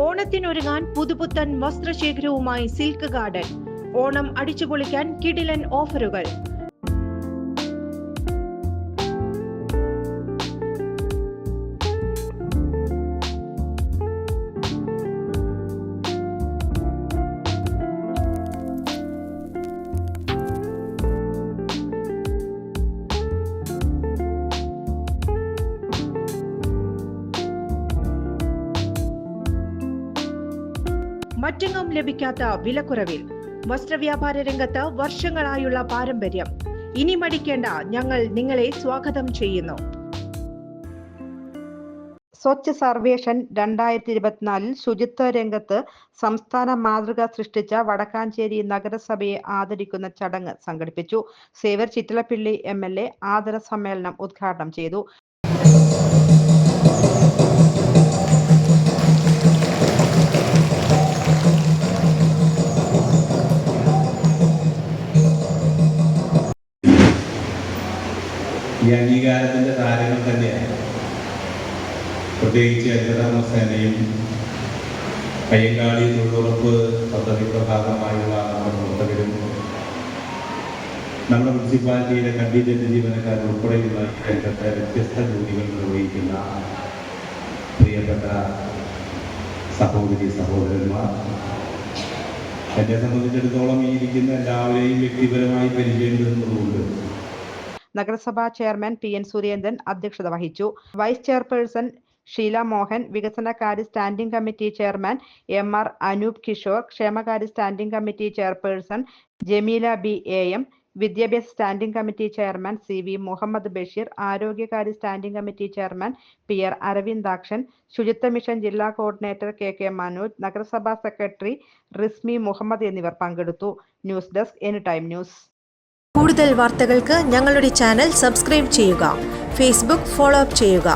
ഓണത്തിനൊരുങ്ങാൻ പുതുപുത്തൻ വസ്ത്രശേഖരവുമായി silk garden. Onam അടിച്ചുപൊളിക്കാൻ കിടിലൻ ഓഫറുകൾ. മറ്റെങ്ങും ലഭിക്കാത്ത വിലക്കുറവിൽ വസ്ത്രവ്യാപാര രംഗത്ത് വർഷങ്ങളായുള്ള പാരമ്പര്യം. ഇനി മടിക്കേണ്ട, ഞങ്ങൾ നിങ്ങളെ സ്വാഗതം ചെയ്യുന്നു. സ്വച്ഛ് സർവേഷൻ 2024 ശുചിത്വ രംഗത്ത് സംസ്ഥാന മാതൃക സൃഷ്ടിച്ച വടക്കാഞ്ചേരി നഗരസഭയെ ആദരിക്കുന്ന ചടങ്ങ് സംഘടിപ്പിച്ചു. സേവ്യർ ചിറ്റലപ്പിള്ളി MLA ആദര സമ്മേളനം ഉദ്ഘാടനം ചെയ്തു. ഈ അംഗീകാരത്തിൻ്റെ താരങ്ങൾ തന്നെയാണ്. പ്രത്യേകിച്ച് ഹരിതകർമ്മസേനയും പയ്യങ്കാളി തൊഴിലുറപ്പ് പദ്ധതിയുടെ ഭാഗമായുള്ള നമ്മുടെ പ്രവർത്തകരും നമ്മുടെ മുനിസിപ്പാലിറ്റിയിലെ കണ്ടീജന്റ് ജീവനക്കാർ ഉൾപ്പെടെയുള്ള രംഗത്തെ വ്യത്യസ്ത ജോലികൾ നിർവഹിക്കുന്ന പ്രിയപ്പെട്ട സഹോദരി സഹോദരന്മാർ, എന്നെ സംബന്ധിച്ചിടത്തോളം ഈ ഇരിക്കുന്ന എല്ലാവരെയും വ്യക്തിപരമായി പരിചയപ്പെടുന്നതുകൊണ്ട് നഗരസഭാ ചെയർമാൻ PN സുരേന്ദ്രൻ അധ്യക്ഷത വഹിച്ചു. വൈസ് ചെയർപേഴ്സൺ ഷീല മോഹൻ, വികസനകാര്യ standing committee chairman MR Anoop Kishore, ക്ഷേമകാര്യ standing committee chairperson Jameela BAM, വിദ്യാഭ്യാസ standing committee chairman CV Muhammad Basheer, ആരോഗ്യകാര്യ standing committee chairman PR Aravindakshan, ശുചിത്വ മിഷൻ ജില്ലാ കോർഡിനേറ്റർ KK മനോജ്, നഗരസഭാ സെക്രട്ടറി റിസ്മി മുഹമ്മദ് എന്നിവർ പങ്കെടുത്തു. News desk anytime news. കൂടുതൽ വാർത്തകൾക്ക് ഞങ്ങളുടെ ചാനൽ സബ്സ്ക്രൈബ് ചെയ്യുക. ഫേസ്ബുക്ക് ഫോളോ അപ്പ് ചെയ്യുക.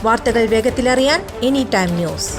വാർത്തകൾ വേഗത്തിലറിയാൻ എനിടൈം ന്യൂസ്.